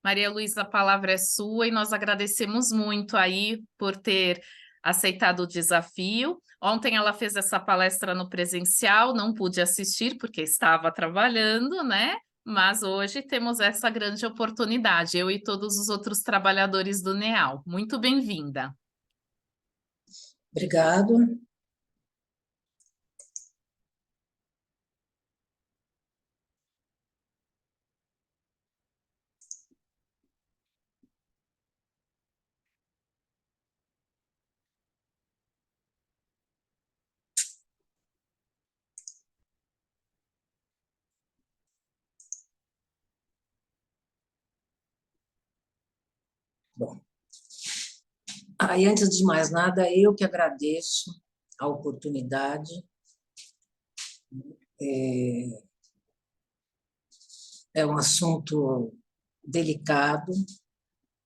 Maria Luísa, a palavra é sua e nós agradecemos muito aí por ter aceitado o desafio. Ontem ela fez essa palestra no presencial, não pude assistir porque estava trabalhando, né? Mas hoje temos essa grande oportunidade, eu e todos os outros trabalhadores do NEAL. Muito bem-vinda. Obrigado. Bom, aí antes de mais nada, eu que agradeço a oportunidade. É um assunto delicado,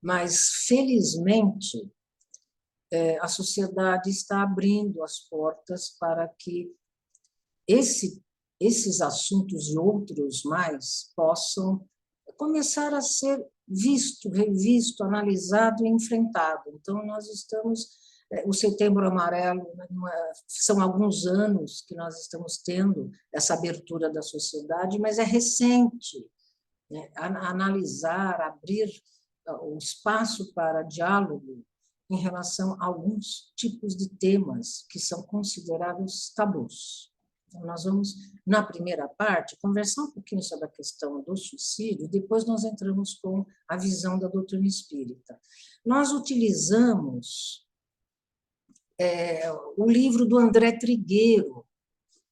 mas felizmente a sociedade está abrindo as portas para que esses assuntos e outros mais possam começar a ser visto, revisto, analisado e enfrentado. Então, nós estamos... O Setembro Amarelo, são alguns anos que nós estamos tendo essa abertura da sociedade, mas é recente, né? Analisar, abrir o espaço para diálogo em relação a alguns tipos de temas que são considerados tabus. Então, nós vamos, na primeira parte, conversar um pouquinho sobre a questão do suicídio, depois nós entramos com a visão da doutrina espírita. Nós utilizamos o livro do André Trigueiro,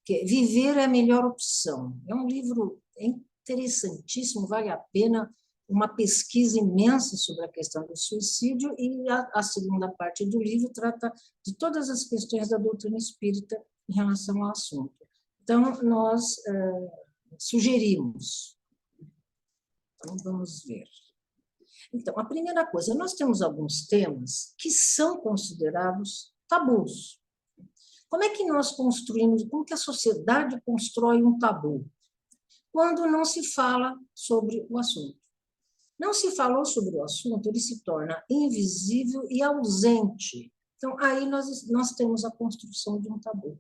que é Viver é a Melhor Opção. É um livro interessantíssimo, vale a pena, uma pesquisa imensa sobre a questão do suicídio, e a segunda parte do livro trata de todas as questões da doutrina espírita em relação ao assunto. Então, nós sugerimos. Então, vamos ver. Então, a primeira coisa, nós temos alguns temas que são considerados tabus. Como é que nós construímos, como que a sociedade constrói um tabu? Quando não se fala sobre o assunto. Não se falou sobre o assunto, ele se torna invisível e ausente. Então, aí nós temos a construção de um tabu.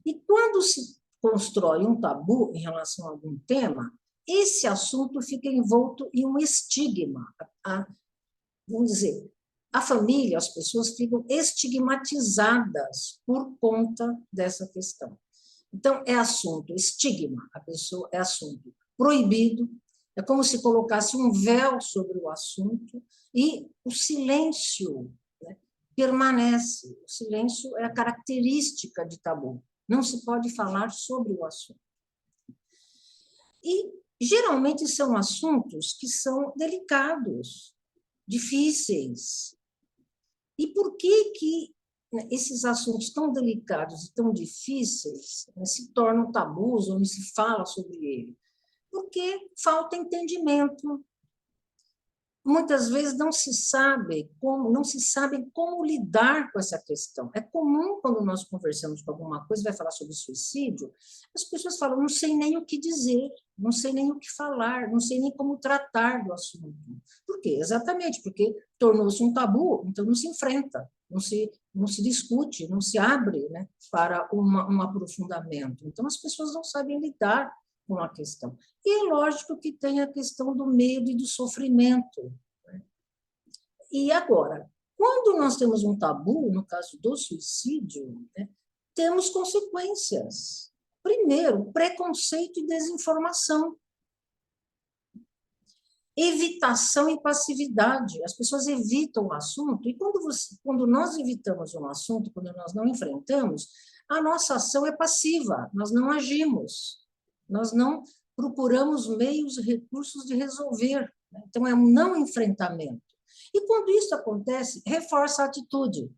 E quando se constrói um tabu em relação a algum tema, esse assunto fica envolto em um estigma. Vamos dizer, a família, as pessoas ficam estigmatizadas por conta dessa questão. Então, é assunto, estigma, a pessoa é assunto proibido, é como se colocasse um véu sobre o assunto e o silêncio, né, permanece. O silêncio é a característica de tabu. Não se pode falar sobre o assunto. E, geralmente, são assuntos que são delicados, difíceis. E por que esses assuntos tão delicados e tão difíceis se tornam tabus ou não se fala sobre ele? Porque falta entendimento. Muitas vezes não se sabe como lidar com essa questão. É comum, quando nós conversamos com alguma coisa, vai falar sobre suicídio, as pessoas falam, não sei nem o que dizer, não sei nem o que falar, não sei nem como tratar do assunto. Por quê? Exatamente, porque tornou-se um tabu, então não se enfrenta, não se discute, não se abre, né, para um aprofundamento. Então, as pessoas não sabem lidar com a questão. E é lógico que tem a questão do medo e do sofrimento. E agora, quando nós temos um tabu, no caso do suicídio, né, temos consequências. Primeiro, preconceito e desinformação. Evitação e passividade. As pessoas evitam o assunto, e quando nós evitamos um assunto, quando nós não enfrentamos, a nossa ação é passiva, nós não agimos. Nós não procuramos meios e recursos de resolver. Né? Então, é um não enfrentamento. E quando isso acontece, reforça a atitude.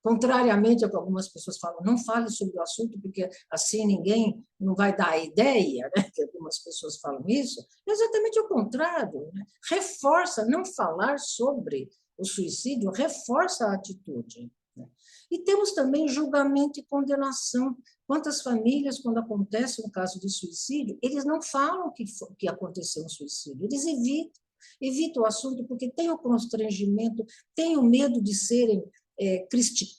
Contrariamente ao que algumas pessoas falam, não fale sobre o assunto, porque assim ninguém não vai dar a ideia, né? Que algumas pessoas falam isso, é exatamente o contrário. Né? Reforça, não falar sobre o suicídio, reforça a atitude. Né? E temos também julgamento e condenação. Quantas famílias, quando acontece um caso de suicídio, eles não falam que aconteceu um suicídio, eles evitam o assunto porque tem o constrangimento, tem o medo de serem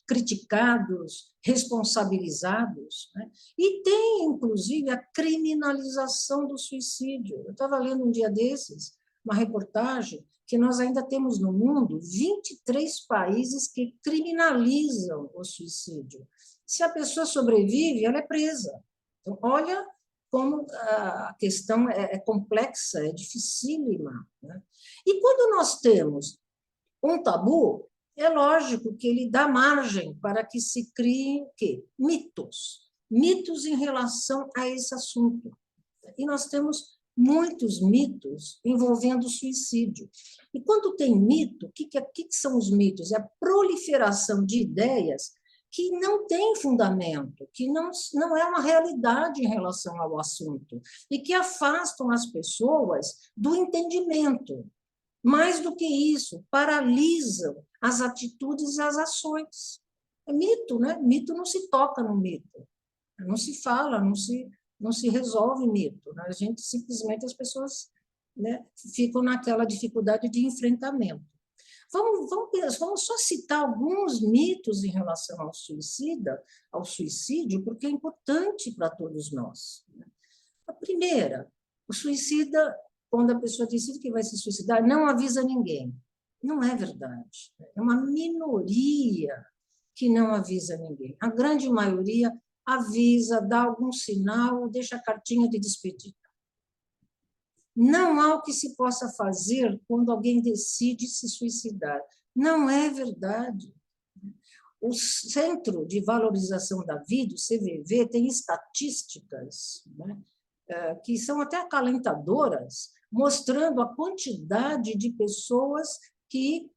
criticados, responsabilizados, né? E tem, inclusive, a criminalização do suicídio. Eu estava lendo um dia desses uma reportagem que nós ainda temos no mundo 23 países que criminalizam o suicídio. Se a pessoa sobrevive, ela é presa. Então, olha como a questão é complexa, é dificílima, né? E quando nós temos um tabu, é lógico que ele dá margem para que se criem o quê? Mitos em relação a esse assunto. E nós temos muitos mitos envolvendo o suicídio. E quando tem mito, o que são os mitos? É a proliferação de ideias que não têm fundamento, que não é uma realidade em relação ao assunto, e que afastam as pessoas do entendimento. Mais do que isso, paralisam as atitudes e as ações. É mito, né? Mito não se toca no mito, não se fala, não se resolve mito, né? A gente simplesmente, as pessoas, né, ficam naquela dificuldade de enfrentamento. Vamos só citar alguns mitos em relação ao suicídio, porque é importante para todos nós. A primeira, o suicida, quando a pessoa decide que vai se suicidar, não avisa ninguém. Não é verdade. É uma minoria que não avisa ninguém. A grande maioria avisa, dá algum sinal, deixa a cartinha de despedida. Não há o que se possa fazer quando alguém decide se suicidar. Não é verdade. O Centro de Valorização da Vida, o CVV, tem estatísticas, né, que são até acalentadoras, mostrando a quantidade de pessoas que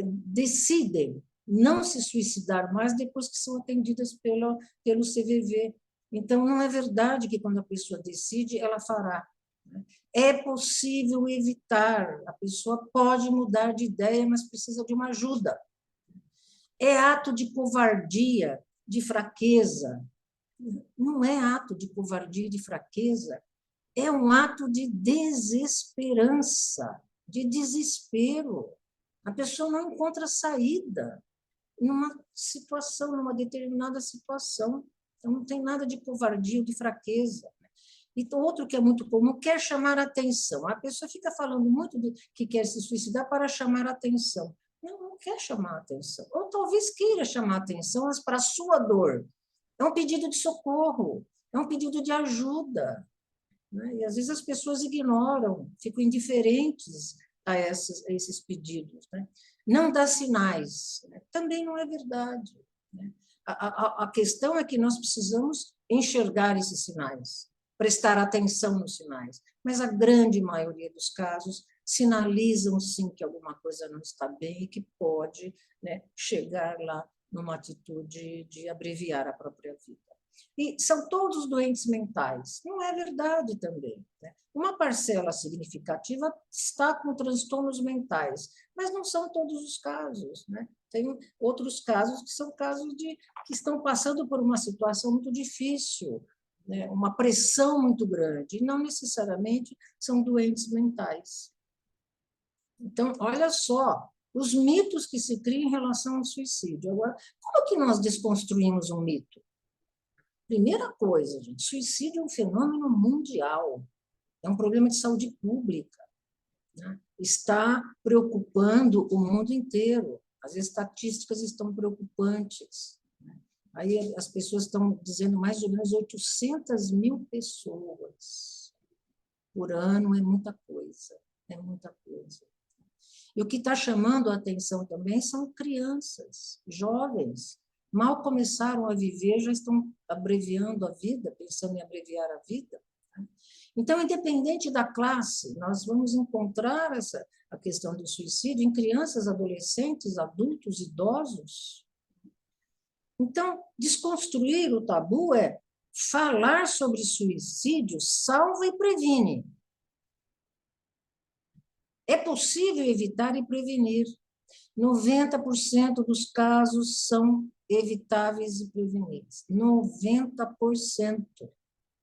decidem não se suicidar mais depois que são atendidas pelo CVV. Então, não é verdade que quando a pessoa decide, ela fará. É possível evitar, a pessoa pode mudar de ideia, mas precisa de uma ajuda. É ato de covardia, de fraqueza. Não é ato de covardia e de fraqueza, é um ato de desesperança, de desespero. A pessoa não encontra saída numa situação, numa determinada situação. Então, não tem nada de covardia ou de fraqueza. E outro que é muito comum, quer chamar a atenção. A pessoa fica falando muito de que quer se suicidar para chamar a atenção. Não quer chamar a atenção. Ou talvez queira chamar a atenção, mas para a sua dor. É um pedido de socorro, é um pedido de ajuda. Né? E às vezes as pessoas ignoram, ficam indiferentes a esses pedidos. Né? Não dá sinais, né? Também não é verdade. Né? A questão é que nós precisamos enxergar esses sinais, prestar atenção nos sinais, mas a grande maioria dos casos sinalizam sim que alguma coisa não está bem e que pode, né, chegar lá numa atitude de abreviar a própria vida. E são todos doentes mentais. Não é verdade também, né? Uma parcela significativa está com transtornos mentais, mas não são todos os casos, né? Tem outros casos que são casos que estão passando por uma situação muito difícil, né? Uma pressão muito grande, e não necessariamente são doentes mentais. Então, olha só, os mitos que se criam em relação ao suicídio. Agora, como que nós desconstruímos um mito? Primeira coisa, gente, suicídio é um fenômeno mundial, é um problema de saúde pública, né? Está preocupando o mundo inteiro, as estatísticas estão preocupantes, né? Aí as pessoas estão dizendo mais ou menos 800 mil pessoas por ano, é muita coisa, é muita coisa. E o que está chamando a atenção também são crianças, jovens, mal começaram a viver, já estão abreviando a vida, pensando em abreviar a vida. Então, independente da classe, nós vamos encontrar a questão do suicídio em crianças, adolescentes, adultos, idosos. Então, desconstruir o tabu é falar sobre suicídio salva e previne. É possível evitar e prevenir. 90% dos casos são evitáveis e preveníveis. 90%.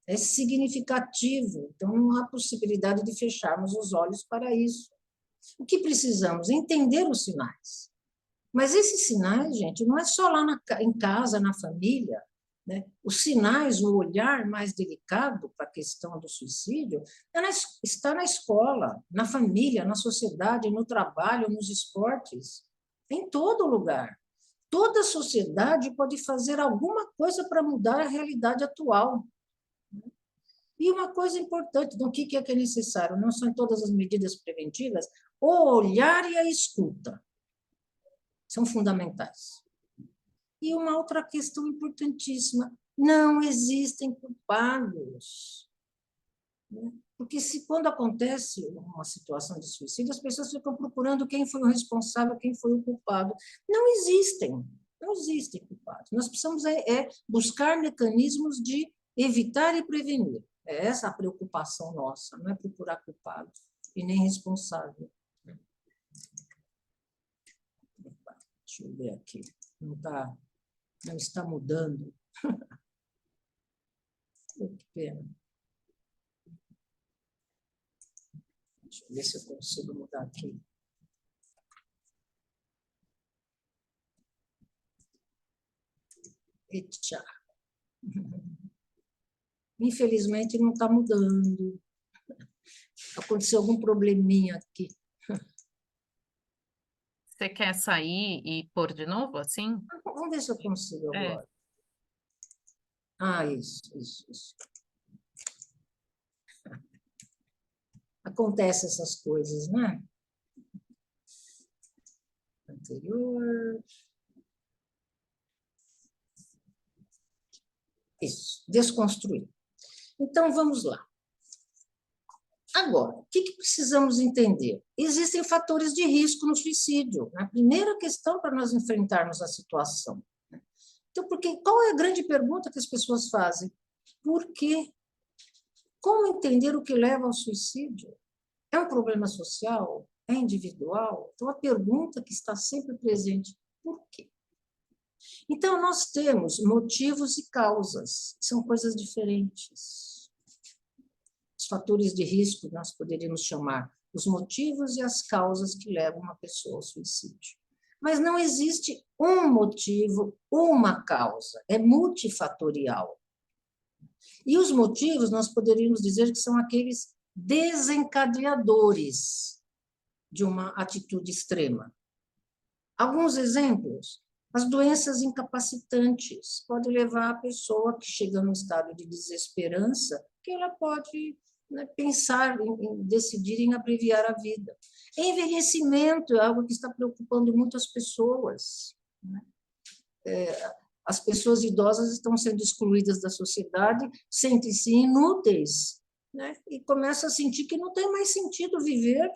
É significativo. Então, não há possibilidade de fecharmos os olhos para isso. O que precisamos? Entender os sinais. Mas esses sinais, gente, não é só lá em casa, na família. Né? Os sinais, o olhar mais delicado para a questão do suicídio está na escola, na família, na sociedade, no trabalho, nos esportes, em todo lugar. Toda a sociedade pode fazer alguma coisa para mudar a realidade atual. E uma coisa importante, do que é necessário, não são todas as medidas preventivas, o olhar e a escuta são fundamentais. E uma outra questão importantíssima, não existem culpados. Porque quando acontece uma situação de suicídio, as pessoas ficam procurando quem foi o responsável, quem foi o culpado. Não existem culpados. Nós precisamos buscar mecanismos de evitar e prevenir. É essa a preocupação nossa, não é procurar culpado e nem responsável. Deixa eu ver aqui. Não está mudando. Que pena. Deixa eu ver se eu consigo mudar aqui. Eita. Infelizmente, não está mudando. Aconteceu algum probleminha aqui. Você quer sair e pôr de novo, assim? Vamos ver se eu consigo agora. Isso. Acontece essas coisas, né? Anterior. Isso, desconstruir. Então, vamos lá. Agora, o que precisamos entender? Existem fatores de risco no suicídio. A primeira questão para nós enfrentarmos a situação. Então, qual é a grande pergunta que as pessoas fazem? Por quê? Como entender o que leva ao suicídio? É um problema social? É individual? Então, a pergunta que está sempre presente, por quê? Então, nós temos motivos e causas, são coisas diferentes. Os fatores de risco, nós poderíamos chamar os motivos e as causas que levam uma pessoa ao suicídio. Mas não existe um motivo, uma causa, é multifatorial. E os motivos, nós poderíamos dizer que são aqueles desencadeadores de uma atitude extrema. Alguns exemplos: as doenças incapacitantes podem levar a pessoa que chega num estado de desesperança, que ela pode pensar em decidir em abreviar a vida. Envelhecimento é algo que está preocupando muitas pessoas. As pessoas idosas estão sendo excluídas da sociedade, sentem-se inúteis, e começam a sentir que não tem mais sentido viver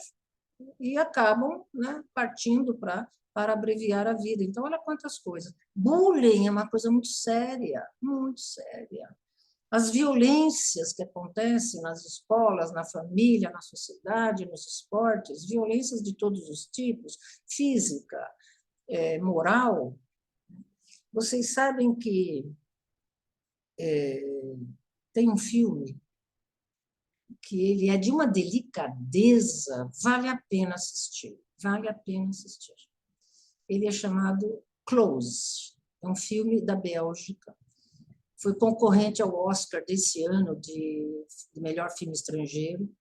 e acabam partindo para abreviar a vida. Então, olha quantas coisas. Bullying é uma coisa muito séria, muito séria. As violências que acontecem nas escolas, na família, na sociedade, nos esportes, violências de todos os tipos, física, moral. Vocês sabem que tem um filme que ele é de uma delicadeza, vale a pena assistir, vale a pena assistir. Ele é chamado Close, é um filme da Bélgica, foi concorrente ao Oscar desse ano de melhor filme estrangeiro,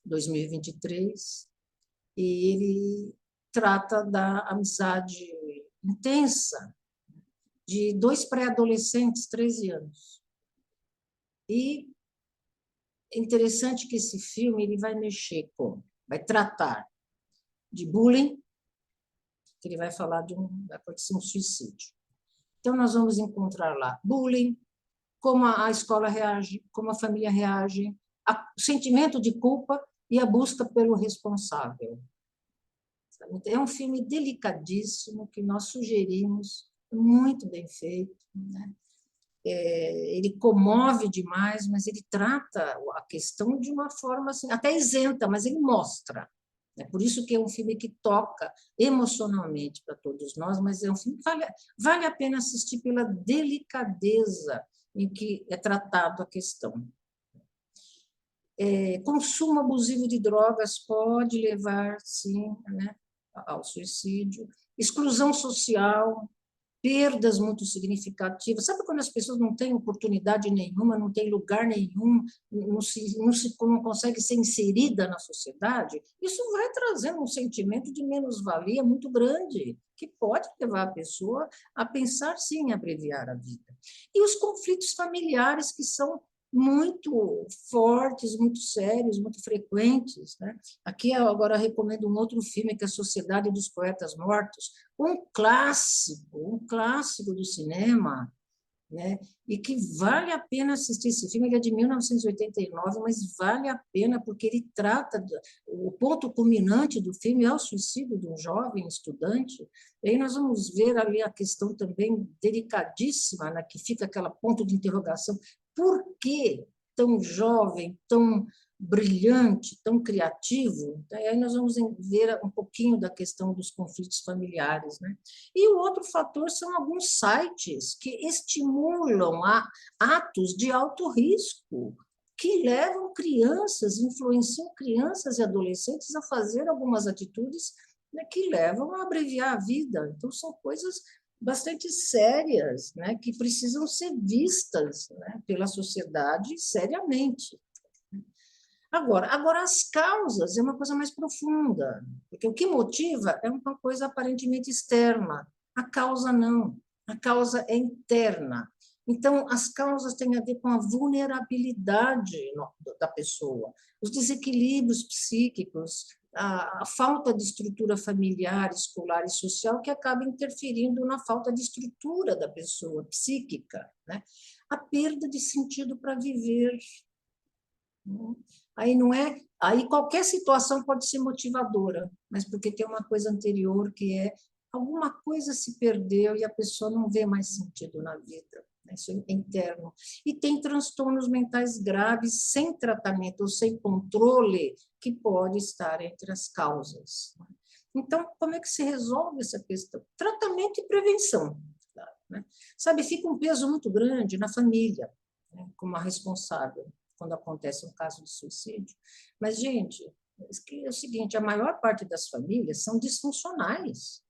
2023, e ele trata da amizade intensa de dois pré-adolescentes, 13 anos. E é interessante que esse filme ele vai tratar de bullying, que ele vai falar vai acontecer um suicídio. Então, nós vamos encontrar lá bullying, como a escola reage, como a família reage, o sentimento de culpa e a busca pelo responsável. É um filme delicadíssimo que nós sugerimos, muito bem feito, ele comove demais, mas ele trata a questão de uma forma assim, até isenta, mas ele mostra. É por isso que é um filme que toca emocionalmente para todos nós, mas é um filme que vale a pena assistir pela delicadeza em que é tratado a questão. Consumo abusivo de drogas pode levar, sim, né, ao suicídio. Exclusão social, perdas muito significativas. Sabe quando as pessoas não têm oportunidade nenhuma, não têm lugar nenhum, não consegue ser inserida na sociedade? Isso vai trazendo um sentimento de menos-valia muito grande, que pode levar a pessoa a pensar, sim, em abreviar a vida. E os conflitos familiares, que são muito fortes, muito sérios, muito frequentes, né? Aqui eu agora recomendo um outro filme, que é A Sociedade dos Poetas Mortos, um clássico do cinema, né? E que vale a pena assistir esse filme. Ele é de 1989, mas vale a pena porque ele trata o ponto culminante do filme é o suicídio de um jovem estudante. E aí nós vamos ver ali a questão também delicadíssima, né? Que fica aquela ponto de interrogação: por que tão jovem, tão brilhante, tão criativo? E aí nós vamos ver um pouquinho da questão dos conflitos familiares, né? E o outro fator são alguns sites que estimulam atos de alto risco, que levam crianças, influenciam crianças e adolescentes a fazer algumas atitudes, né, que levam a abreviar a vida. Então, são coisas bastante sérias, né, que precisam ser vistas, né, pela sociedade seriamente. Agora, as causas é uma coisa mais profunda, porque o que motiva é uma coisa aparentemente externa, a causa não, a causa é interna. Então, as causas têm a ver com a vulnerabilidade da pessoa, os desequilíbrios psíquicos, a falta de estrutura familiar, escolar e social, que acaba interferindo na falta de estrutura da pessoa psíquica, né? A perda de sentido para viver. Aí não é, aí qualquer situação pode ser motivadora, mas porque tem uma coisa anterior que é alguma coisa se perdeu e a pessoa não vê mais sentido na vida. Isso é interno. E tem transtornos mentais graves sem tratamento ou sem controle que pode estar entre as causas. Então, como é que se resolve essa questão? Tratamento e prevenção. Né? Sabe, fica um peso muito grande na família, né, como a responsável, quando acontece um caso de suicídio. Mas, gente, é o seguinte, a maior parte das famílias são disfuncionais,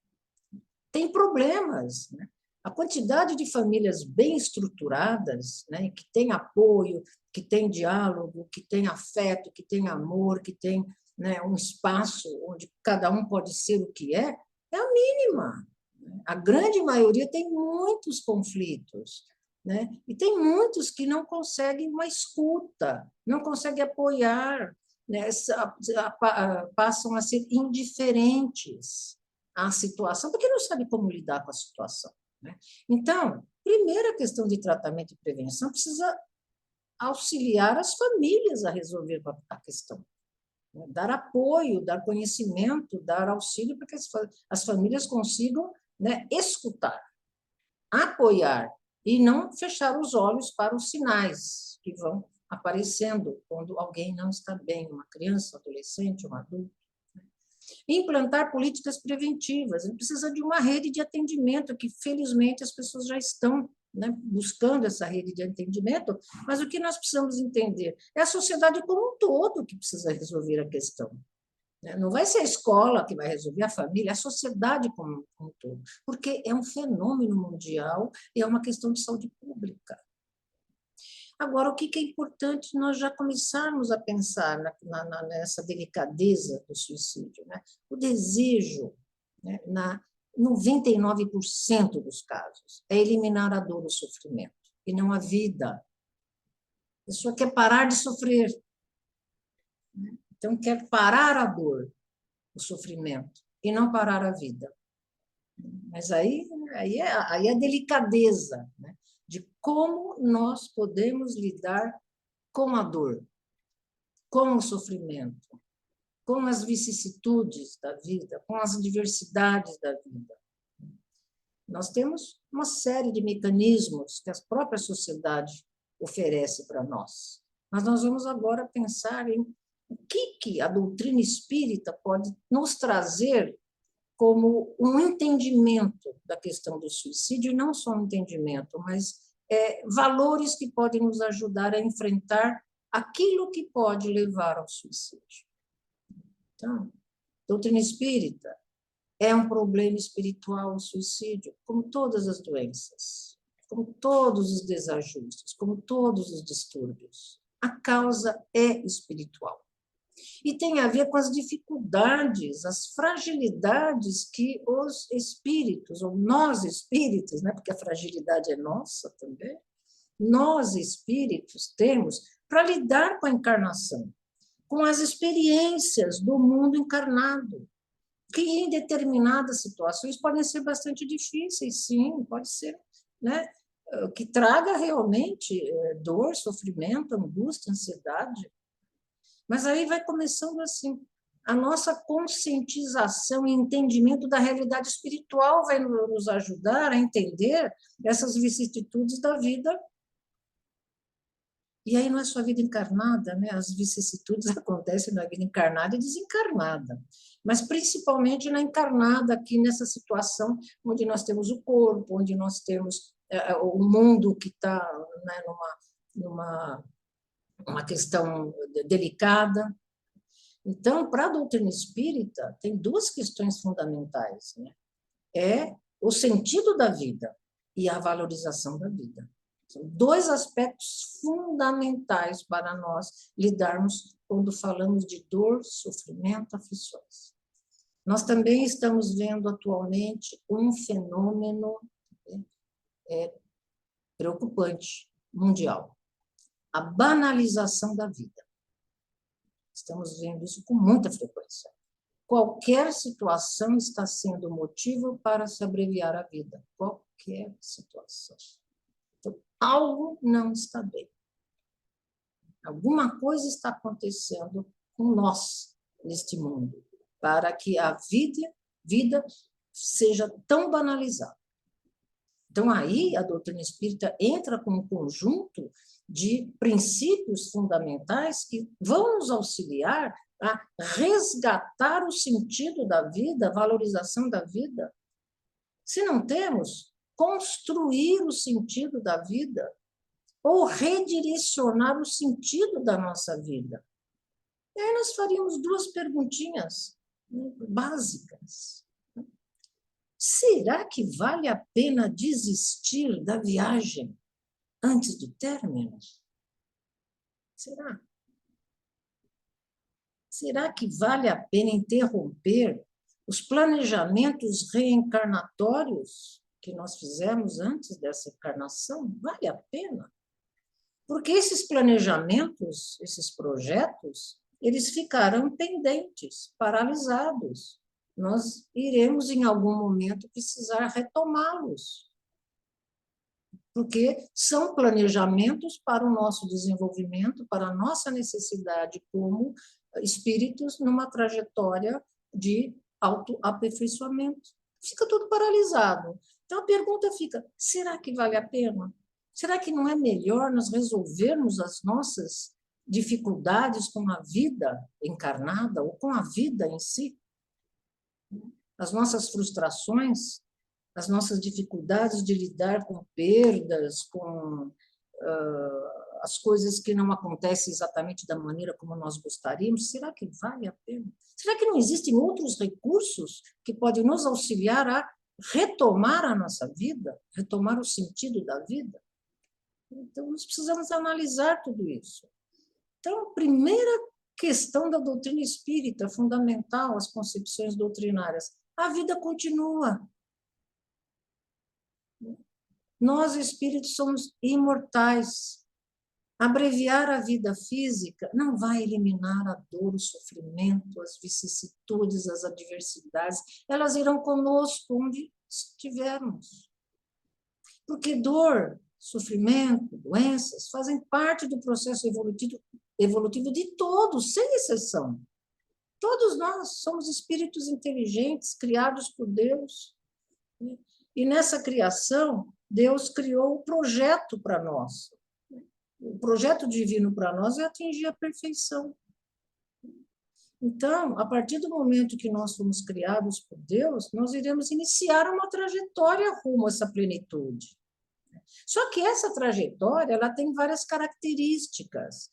tem problemas, né? A quantidade de famílias bem estruturadas, né, que tem apoio, que tem diálogo, que tem afeto, que tem amor, que tem, né, um espaço onde cada um pode ser o que é a mínima. A grande maioria tem muitos conflitos, né? E tem muitos que não conseguem uma escuta, não conseguem apoiar, né? Passam a ser indiferentes à situação, porque não sabem como lidar com a situação, né? Então, primeira questão de tratamento e prevenção precisa auxiliar as famílias a resolver a questão, né? Dar apoio, dar conhecimento, dar auxílio para que as famílias consigam, né, escutar, apoiar e não fechar os olhos para os sinais que vão aparecendo quando alguém não está bem, uma criança, um adolescente, um adulto. Implantar políticas preventivas, ele precisa de uma rede de atendimento, que felizmente as pessoas já estão, né, buscando essa rede de atendimento, mas o que nós precisamos entender é a sociedade como um todo que precisa resolver a questão. Não vai ser a escola que vai resolver, a família, a sociedade como um todo, porque é um fenômeno mundial e é uma questão de saúde pública. Agora, o que é importante nós já começarmos a pensar nessa delicadeza do suicídio, né? O desejo, né, na 99% dos casos, é eliminar a dor e o sofrimento, e não a vida. A pessoa quer parar de sofrer, né? Então, quer parar a dor, o sofrimento, e não parar a vida. Mas aí é a delicadeza, né, de como nós podemos lidar com a dor, com o sofrimento, com as vicissitudes da vida, com as diversidades da vida. Nós temos uma série de mecanismos que a própria sociedade oferece para nós, mas nós vamos agora pensar em o que a doutrina espírita pode nos trazer como um entendimento da questão do suicídio, e não só um entendimento, mas valores que podem nos ajudar a enfrentar aquilo que pode levar ao suicídio. Então, doutrina espírita é um problema espiritual, o suicídio, como todas as doenças, como todos os desajustes, como todos os distúrbios. A causa é espiritual. E tem a ver com as dificuldades, as fragilidades que os espíritos, ou nós espíritos, né, porque a fragilidade é nossa também, nós espíritos temos para lidar com a encarnação, com as experiências do mundo encarnado, que em determinadas situações podem ser bastante difíceis, sim, pode ser, né, que traga realmente dor, sofrimento, angústia, ansiedade. Mas aí vai começando assim, a nossa conscientização e entendimento da realidade espiritual vai nos ajudar a entender essas vicissitudes da vida. E aí não é só a vida encarnada, né? As vicissitudes acontecem na vida encarnada e desencarnada, mas principalmente na encarnada, aqui nessa situação onde nós temos o corpo, onde nós temos o mundo que está, né, numa uma questão delicada. Então, para a doutrina espírita, tem duas questões fundamentais, né? É o sentido da vida e a valorização da vida. São dois aspectos fundamentais para nós lidarmos quando falamos de dor, sofrimento, aflições. Nós também estamos vendo atualmente um fenômeno preocupante, mundial. A banalização da vida. Estamos vendo isso com muita frequência. Qualquer situação está sendo motivo para se abreviar a vida. Qualquer situação. Então, algo não está bem. Alguma coisa está acontecendo com nós neste mundo, para que a vida seja tão banalizada. Então, aí a doutrina espírita entra com um conjunto de princípios fundamentais que vão nos auxiliar a resgatar o sentido da vida, a valorização da vida. Se não temos, construir o sentido da vida ou redirecionar o sentido da nossa vida. E aí nós faríamos duas perguntinhas básicas. Será que vale a pena desistir da viagem antes do término? Será? Será que vale a pena interromper os planejamentos reencarnatórios que nós fizemos antes dessa encarnação? Vale a pena? Porque esses planejamentos, esses projetos, eles ficarão pendentes, paralisados. Nós iremos, em algum momento, precisar retomá-los. Porque são planejamentos para o nosso desenvolvimento, para a nossa necessidade como espíritos numa trajetória de autoaperfeiçoamento. Fica tudo paralisado. Então, a pergunta fica, será que vale a pena? Será que não é melhor nós resolvermos as nossas dificuldades com a vida encarnada ou com a vida em si? As nossas frustrações, as nossas dificuldades de lidar com perdas, com as coisas que não acontecem exatamente da maneira como nós gostaríamos, será que vale a pena? Será que não existem outros recursos que podem nos auxiliar a retomar a nossa vida, retomar o sentido da vida? Então, nós precisamos analisar tudo isso. Então, a primeira questão da doutrina espírita, fundamental, as concepções doutrinárias, a vida continua. Nós, espíritos, somos imortais. Abreviar a vida física não vai eliminar a dor, o sofrimento, as vicissitudes, as adversidades. Elas irão conosco onde estivermos. Porque dor, sofrimento, doenças fazem parte do processo evolutivo de todos, sem exceção. Todos nós somos espíritos inteligentes, criados por Deus. E nessa criação, Deus criou o projeto para nós. O projeto divino para nós é atingir a perfeição. Então, a partir do momento que nós fomos criados por Deus, nós iremos iniciar uma trajetória rumo a essa plenitude. Só que essa trajetória, ela tem várias características,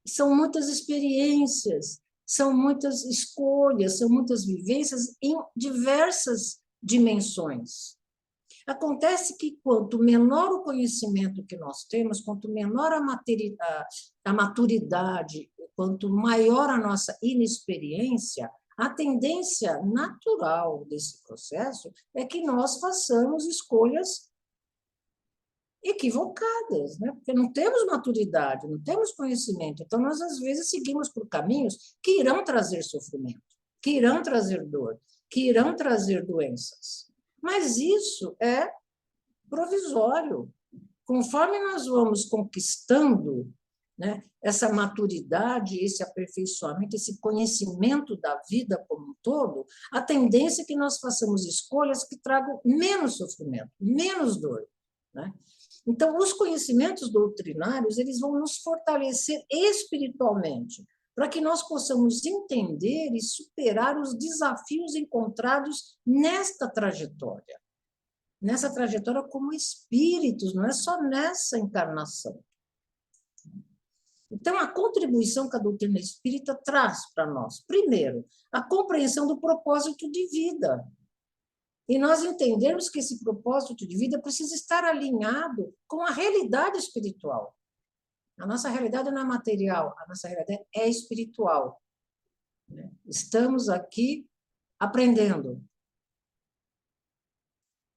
são muitas experiências, são muitas escolhas, são muitas vivências em diversas dimensões. Acontece que quanto menor o conhecimento que nós temos, quanto menor a maturidade, quanto maior a nossa inexperiência, a tendência natural desse processo é que nós façamos escolhas equivocadas, né? Porque não temos maturidade, não temos conhecimento. Então, nós, às vezes, seguimos por caminhos que irão trazer sofrimento, que irão trazer dor, que irão trazer doenças. Mas isso é provisório. Conforme nós vamos conquistando, né, essa maturidade, esse aperfeiçoamento, esse conhecimento da vida como um todo, a tendência é que nós façamos escolhas que tragam menos sofrimento, menos dor, né? Então, os conhecimentos doutrinários, eles vão nos fortalecer espiritualmente, para que nós possamos entender e superar os desafios encontrados nesta trajetória como espíritos, não é só nessa encarnação. Então, a contribuição que a doutrina espírita traz para nós, primeiro, a compreensão do propósito de vida. E nós entendermos que esse propósito de vida precisa estar alinhado com a realidade espiritual. A nossa realidade não é material, a nossa realidade é espiritual. Estamos aqui aprendendo.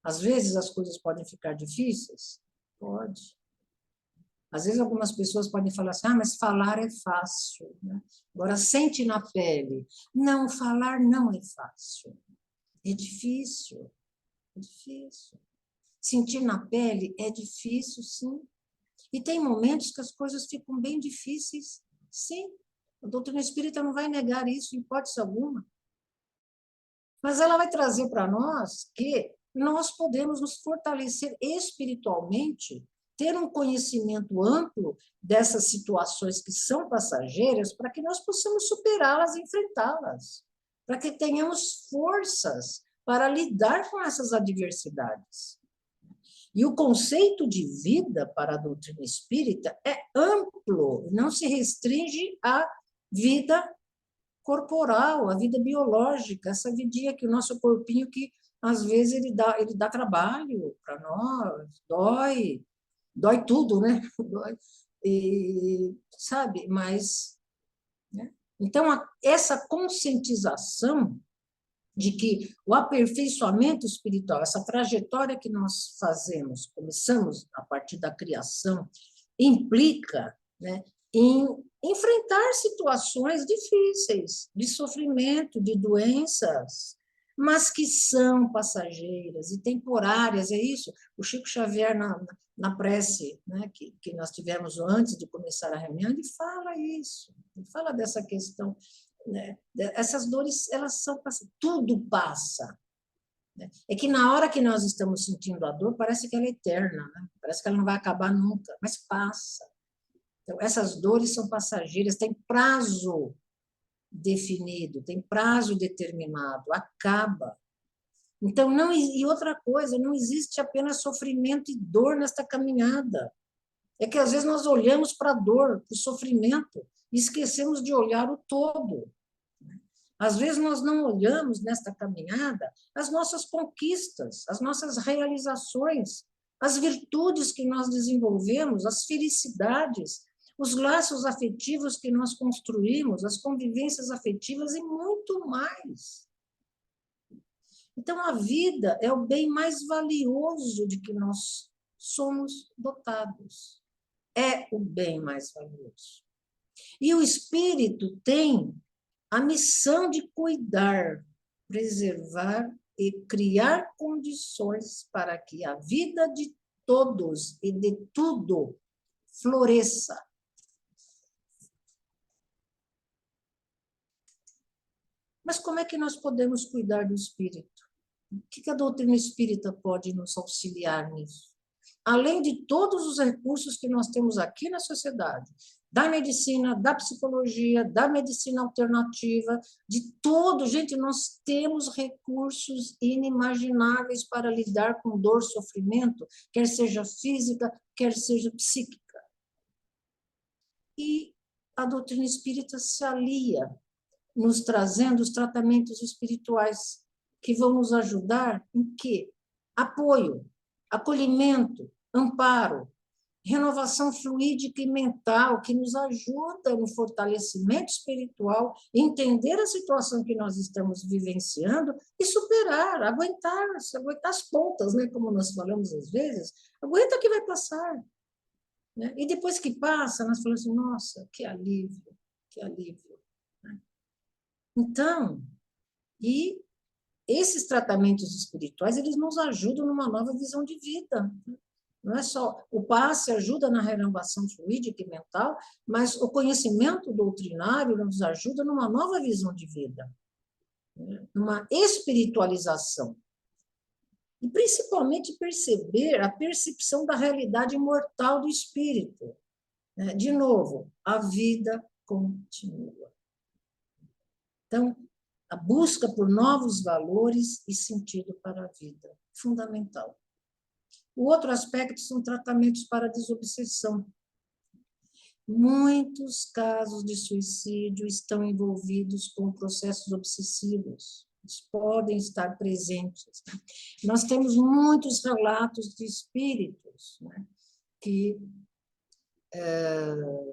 Às vezes as coisas podem ficar difíceis? Pode. Às vezes algumas pessoas podem falar assim, mas falar é fácil, né? Agora, sente na pele. Não, falar não é fácil. É difícil. É difícil. Sentir na pele é difícil, sim. E tem momentos que as coisas ficam bem difíceis, sim. A doutrina espírita não vai negar isso, em hipótese alguma. Mas ela vai trazer para nós que nós podemos nos fortalecer espiritualmente, ter um conhecimento amplo dessas situações que são passageiras, para que nós possamos superá-las e enfrentá-las, para que tenhamos forças para lidar com essas adversidades. E o conceito de vida para a doutrina espírita é amplo, não se restringe à vida corporal, à vida biológica, essa vidinha que o nosso corpinho, que às vezes ele dá trabalho para nós, dói tudo, né? Dói, e, sabe? Mas, né? Então, essa conscientização de que o aperfeiçoamento espiritual, essa trajetória que nós fazemos, começamos a partir da criação, implica, né, em enfrentar situações difíceis, de sofrimento, de doenças, mas que são passageiras e temporárias, é isso. O Chico Xavier, na prece, né, que nós tivemos antes de começar a reunião, ele fala isso, ele fala dessa questão, né? Essas dores, elas são, tudo passa. Né? É que na hora que nós estamos sentindo a dor, parece que ela é eterna, né? Parece que ela não vai acabar nunca, mas passa. Então, essas dores são passageiras, tem prazo definido, tem prazo determinado, acaba. Então, não, e outra coisa, não existe apenas sofrimento e dor nesta caminhada. É que às vezes nós olhamos para a dor, para o sofrimento, e esquecemos de olhar o todo. Às vezes nós não olhamos nesta caminhada as nossas conquistas, as nossas realizações, as virtudes que nós desenvolvemos, as felicidades, os laços afetivos que nós construímos, as convivências afetivas e muito mais. Então, a vida é o bem mais valioso de que nós somos dotados. É o bem mais valioso. E o espírito tem a missão de cuidar, preservar e criar condições para que a vida de todos e de tudo floresça. Mas como é que nós podemos cuidar do espírito? O que a doutrina espírita pode nos auxiliar nisso? além de todos os recursos que nós temos aqui na sociedade, da medicina, da psicologia, da medicina alternativa, de todo, gente, nós temos recursos inimagináveis para lidar com dor, sofrimento, quer seja física, quer seja psíquica. E a doutrina espírita se alia, nos trazendo os tratamentos espirituais que vão nos ajudar em quê? Apoio, acolhimento, amparo, renovação fluídica e mental, que nos ajuda no fortalecimento espiritual, entender a situação que nós estamos vivenciando e superar, aguentar as pontas, né? Como nós falamos às vezes, aguenta que vai passar. Né? E depois que passa, nós falamos assim, nossa, que alívio, que alívio. Né? Então, e esses tratamentos espirituais, eles nos ajudam numa nova visão de vida. Não é só o passe ajuda na renovação fluídica e mental, mas o conhecimento doutrinário nos ajuda numa nova visão de vida, numa espiritualização. E principalmente perceber a percepção da realidade imortal do espírito. De novo, a vida continua. Então, a busca por novos valores e sentido para a vida, fundamental. O outro aspecto são tratamentos para a desobsessão. Muitos casos de suicídio estão envolvidos com processos obsessivos. Eles podem estar presentes. Nós temos muitos relatos de espíritos, né, que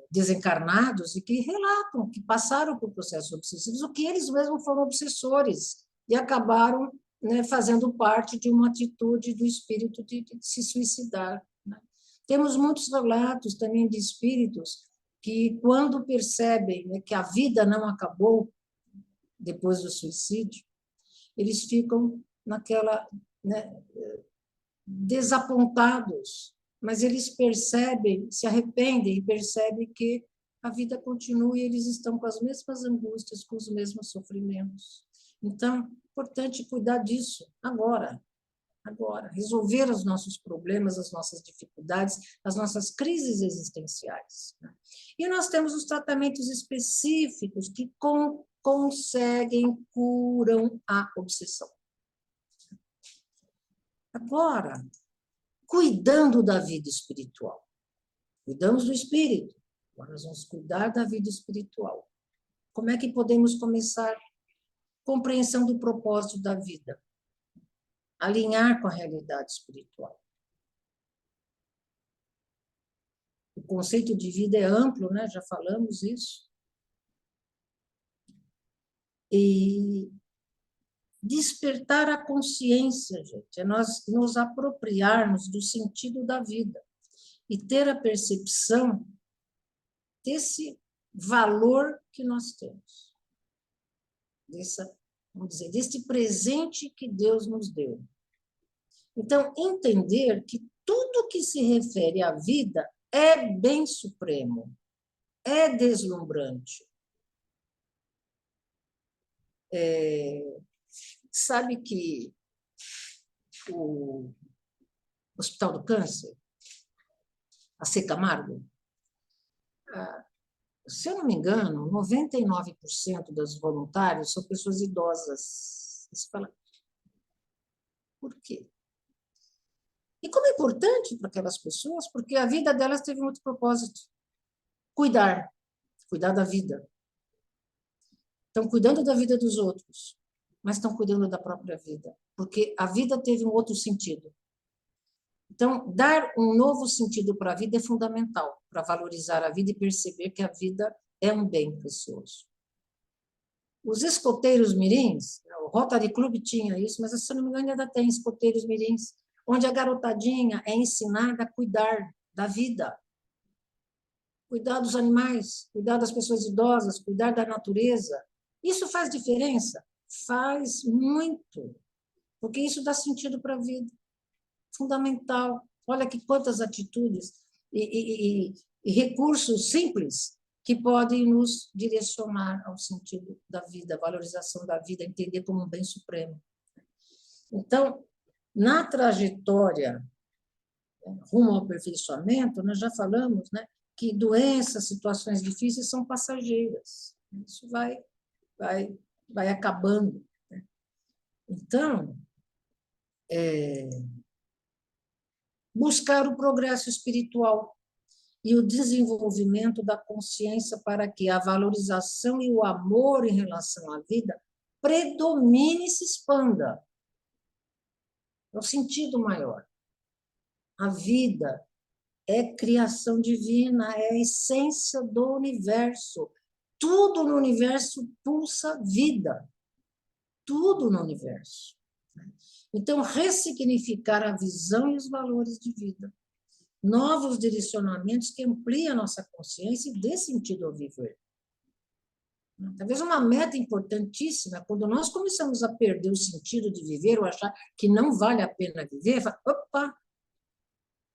desencarnados e que relatam que passaram por processos obsessivos, o que eles mesmos foram obsessores e acabaram, né, fazendo parte de uma atitude do espírito de se suicidar. Né? Temos muitos relatos também de espíritos que, quando percebem, né, que a vida não acabou depois do suicídio, eles ficam naquela, né, desapontados, mas eles percebem, se arrependem e percebem que a vida continua e eles estão com as mesmas angústias, com os mesmos sofrimentos. Então, é importante cuidar disso agora, resolver os nossos problemas, as nossas dificuldades, as nossas crises existenciais. E nós temos os tratamentos específicos que conseguem, curam a obsessão. Agora, cuidando da vida espiritual. Cuidamos do espírito, agora nós vamos cuidar da vida espiritual. Como é que podemos começar? Compreensão do propósito da vida. Alinhar com a realidade espiritual. O conceito de vida é amplo, né? Já falamos isso. E despertar a consciência, gente, é nós nos apropriarmos do sentido da vida e ter a percepção desse valor que nós temos, vamos dizer, desse presente que Deus nos deu. Então, entender que tudo que se refere à vida é bem supremo, é deslumbrante. Sabe que o Hospital do Câncer, a C. Camargo, se eu não me engano, 99% dos voluntários são pessoas idosas. Você fala, por quê? E como é importante para aquelas pessoas, porque a vida delas teve um outro propósito. Cuidar da vida. Estão cuidando da vida dos outros, mas estão cuidando da própria vida, porque a vida teve um outro sentido. Então, dar um novo sentido para a vida é fundamental, para valorizar a vida e perceber que a vida é um bem precioso. Os escoteiros mirins, o Rotary Club tinha isso, mas se não me engano ainda tem escoteiros mirins, onde a garotadinha é ensinada a cuidar da vida, cuidar dos animais, cuidar das pessoas idosas, cuidar da natureza. Isso faz diferença? Faz muito, porque isso dá sentido para a vida. Fundamental. Olha que quantas atitudes e recursos simples que podem nos direcionar ao sentido da vida, valorização da vida, entender como um bem supremo. Então, na trajetória rumo ao aperfeiçoamento, nós já falamos, né, que doenças, situações difíceis são passageiras. Isso vai acabando. Né? Então, buscar o progresso espiritual e o desenvolvimento da consciência para que a valorização e o amor em relação à vida predomine e se expanda. É o sentido maior. A vida é criação divina, é a essência do universo. Tudo no universo pulsa vida. Tudo no universo. Então, ressignificar a visão e os valores de vida. Novos direcionamentos que ampliem a nossa consciência e dê sentido ao viver. Talvez uma meta importantíssima, quando nós começamos a perder o sentido de viver ou achar que não vale a pena viver, fala, opa,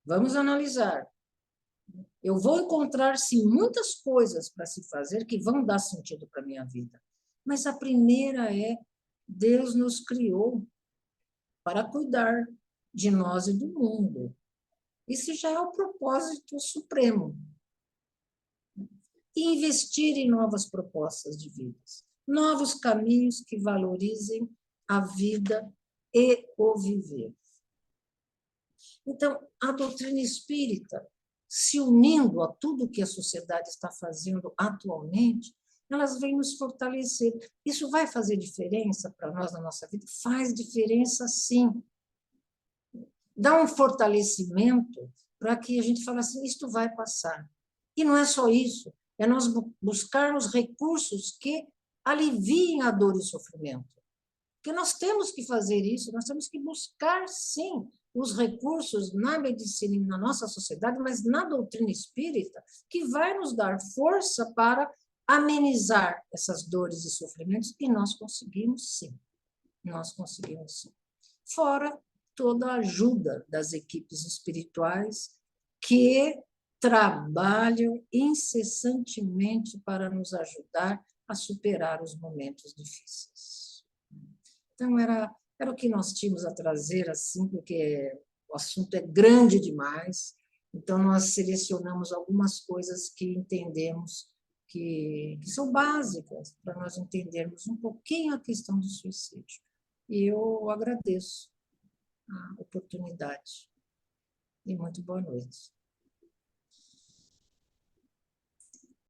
vamos analisar. Eu vou encontrar, sim, muitas coisas para se fazer que vão dar sentido para a minha vida. Mas a primeira é, Deus nos criou para cuidar de nós e do mundo. Isso já é o propósito supremo. E investir em novas propostas de vida, novos caminhos que valorizem a vida e o viver. Então, a doutrina espírita, se unindo a tudo que a sociedade está fazendo atualmente, elas vêm nos fortalecer. Isso vai fazer diferença para nós na nossa vida? Faz diferença, sim. Dá um fortalecimento para que a gente fale assim, isto vai passar. E não é só isso, é nós buscarmos recursos que aliviem a dor e o sofrimento. Porque nós temos que fazer isso, nós temos que buscar, sim, os recursos na medicina e na nossa sociedade, mas na doutrina espírita, que vai nos dar força para amenizar essas dores e sofrimentos, e nós conseguimos, sim. Nós conseguimos, sim. Fora toda a ajuda das equipes espirituais que trabalham incessantemente para nos ajudar a superar os momentos difíceis. Então, era o que nós tínhamos a trazer, assim, porque o assunto é grande demais, então nós selecionamos algumas coisas que entendemos que são básicas para nós entendermos um pouquinho a questão do suicídio. E eu agradeço a oportunidade. E muito boa noite.